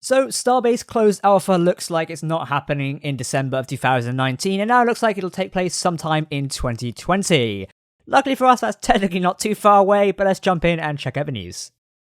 So Starbase closed alpha looks like it's not happening in December of 2019, and now it looks like it'll take place sometime in 2020. Luckily for us, that's technically not too far away, but let's jump in and check out the news.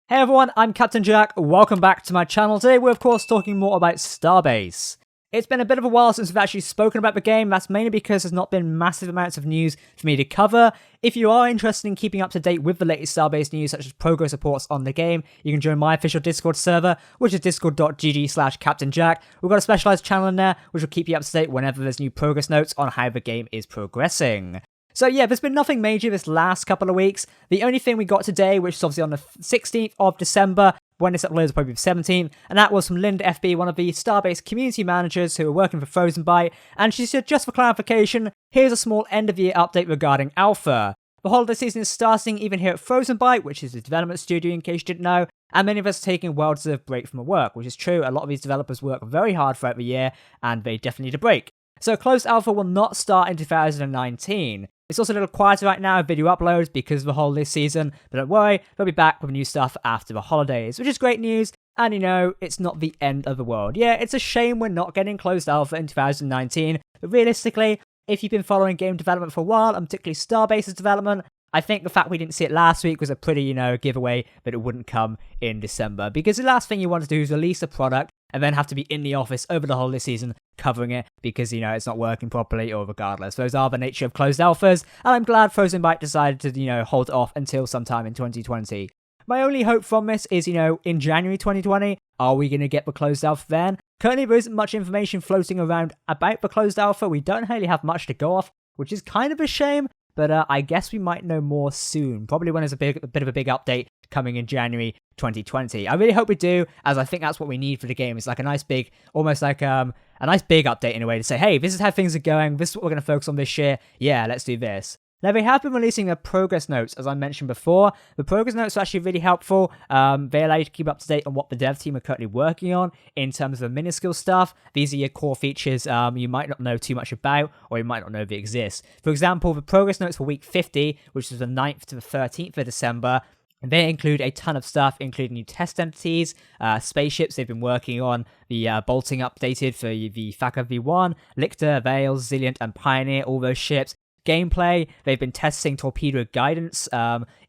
Hey everyone, I'm Captain Jack, welcome back to my channel. Today we're of course talking more about Starbase. It's been a bit of a while since we've actually spoken about the game. That's mainly because there's not been massive amounts of news for me to cover. If you are interested in keeping up to date with the latest Starbase news, such as progress reports on the game, you can join my official Discord server, which is discord.gg/CaptainJack. We've got a specialized channel in there, which will keep you up to date whenever there's new progress notes on how the game is progressing. So yeah, there's been nothing major this last couple of weeks. The only thing we got today, which is obviously on the 16th of December, when this uploads probably the 17th, and that was from Linda FB, one of the Starbase community managers who are working for Frozen Byte, and she said, just for clarification, here's a small end-of-year update regarding Alpha. The holiday season is starting even here at Frozen Byte, which is the development studio in case you didn't know, and many of us are taking a well-deserved break from work, which is true. A lot of these developers work very hard throughout the year, and they definitely need a break. So closed alpha will not start in 2019. It's also a little quieter right now, video uploads, because of the holiday season, but don't worry, they'll be back with new stuff after the holidays, which is great news, and you know, it's not the end of the world. Yeah, it's a shame we're not getting closed alpha in 2019, but realistically, if you've been following game development for a while, and particularly Starbase's development, I think the fact we didn't see it last week was a pretty, giveaway that it wouldn't come in December, because the last thing you want to do is release a product and then have to be in the office over the holiday season covering it because, it's not working properly or regardless. Those are the nature of closed alphas, and I'm glad Frozen Byte decided to, hold it off until sometime in 2020. My only hope from this is, in January 2020, are we going to get the closed alpha then? Currently, there isn't much information floating around about the closed alpha. We don't really have much to go off, which is kind of a shame, but I guess we might know more soon, probably when there's a bit of a big update coming in January 2020. I really hope we do, as I think that's what we need for the game. It's like a nice big, almost like a nice big update in a way to say, hey, this is how things are going, this is what we're going to focus on this year, yeah, let's do this. Now, they have been releasing their progress notes, as I mentioned before. The progress notes are actually really helpful. They allow you to keep up to date on what the dev team are currently working on in terms of the minuscule stuff. These are your core features you might not know too much about, or you might not know they exist. For example, the progress notes for week 50, which is the 9th to the 13th of December, they include a ton of stuff, including new test entities, spaceships they've been working on, the bolting updated for the Thacker V1, Lictor, Veil, Zilliant, and Pioneer, all those ships. Gameplay, they've been testing torpedo guidance,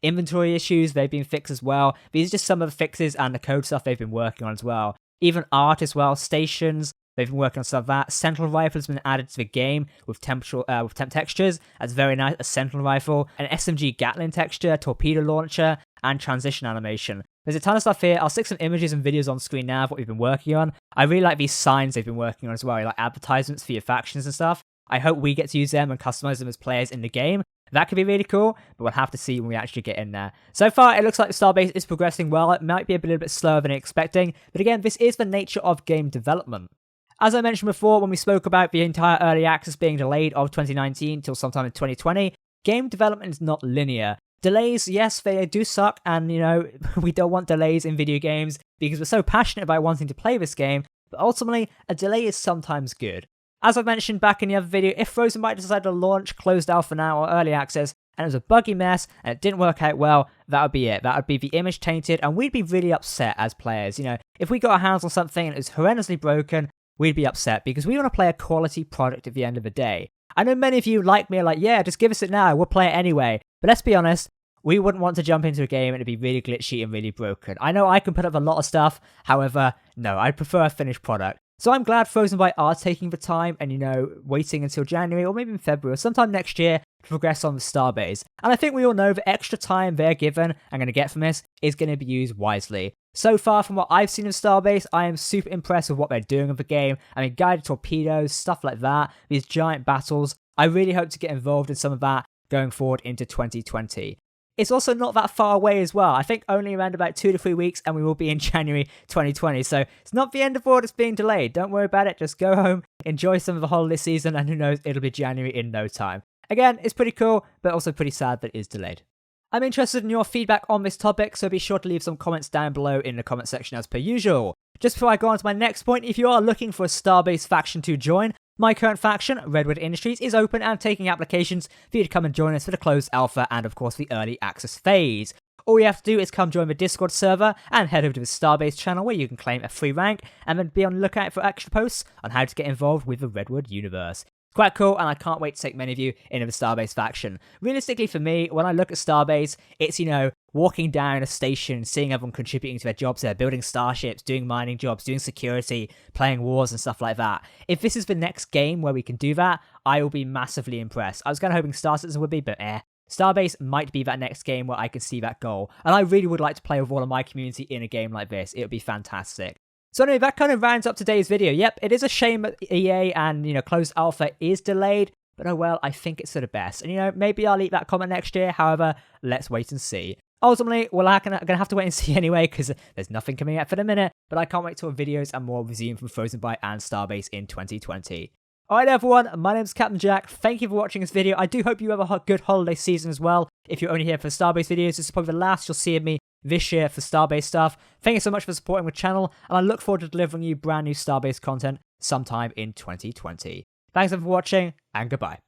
inventory issues, they've been fixed as well. These are just some of the fixes and the code stuff they've been working on as well. Even art as well, stations, they've been working on some of that. Sentinel rifle has been added to the game with temp textures. That's very nice. A Sentinel rifle, an SMG Gatling texture, torpedo launcher, and transition animation. There's a ton of stuff here. I'll stick some images and videos on screen now of what we've been working on. I really like these signs they've been working on as well, like advertisements for your factions and stuff. I hope we get to use them and customize them as players in the game. That could be really cool, but we'll have to see when we actually get in there. So far, it looks like the Starbase is progressing well. It might be a little bit slower than expecting, but again, this is the nature of game development. As I mentioned before, when we spoke about the entire early access being delayed of 2019 till sometime in 2020, game development is not linear. Delays, yes, they do suck, and we don't want delays in video games because we're so passionate about wanting to play this game, but ultimately, a delay is sometimes good. As I mentioned back in the other video, if Frozen Byte decided to launch closed alpha now or early access, and it was a buggy mess, and it didn't work out well, that would be it. That would be the image tainted, and we'd be really upset as players. If we got our hands on something and it was horrendously broken, we'd be upset, because we want to play a quality product at the end of the day. I know many of you like me are like, yeah, just give us it now, we'll play it anyway. But let's be honest, we wouldn't want to jump into a game and it'd be really glitchy and really broken. I know I can put up a lot of stuff, however, no, I'd prefer a finished product. So I'm glad Frozen Byte are taking the time and, waiting until January or maybe in February or sometime next year to progress on the Starbase. And I think we all know the extra time they're given and going to get from this is going to be used wisely. So far from what I've seen of Starbase, I am super impressed with what they're doing with the game. I mean, guided torpedoes, stuff like that, these giant battles. I really hope to get involved in some of that going forward into 2020. It's also not that far away as well. I think only around about 2 to 3 weeks and we will be in January 2020. So it's not the end of the world, it's being delayed. Don't worry about it. Just go home, enjoy some of the holiday season, and who knows, it'll be January in no time. Again, it's pretty cool, but also pretty sad that it is delayed. I'm interested in your feedback on this topic, so be sure to leave some comments down below in the comment section as per usual. Just before I go on to my next point, if you are looking for a Starbase faction to join, my current faction, Redwood Industries, is open and taking applications for you to come and join us for the closed alpha and of course the early access phase. All you have to do is come join the Discord server and head over to the Starbase channel where you can claim a free rank and then be on the lookout for extra posts on how to get involved with the Redwood universe. Quite cool, and I can't wait to take many of you into the Starbase faction. Realistically for me, when I look at Starbase, it's, walking down a station, seeing everyone contributing to their jobs there, building starships, doing mining jobs, doing security, playing wars and stuff like that. If this is the next game where we can do that, I will be massively impressed. I was kind of hoping Star Citizen would be, but Starbase might be that next game where I can see that goal, and I really would like to play with all of my community in a game like this. It would be fantastic. So anyway, that kind of rounds up today's video. Yep, it is a shame that EA and, closed alpha is delayed, but oh well, I think it's for the best. And maybe I'll leave that comment next year. However, let's wait and see. Ultimately, well, I'm going to have to wait and see anyway, because there's nothing coming out for the minute, but I can't wait till videos and more resume from Frozen Byte and Starbase in 2020. Alright everyone, my name's Captain Jack. Thank you for watching this video. I do hope you have a good holiday season as well. If you're only here for Starbase videos, this is probably the last you'll see of me this year for Starbase stuff. Thank you so much for supporting the channel, and I look forward to delivering you brand new Starbase content sometime in 2020. Thanks for watching, and goodbye.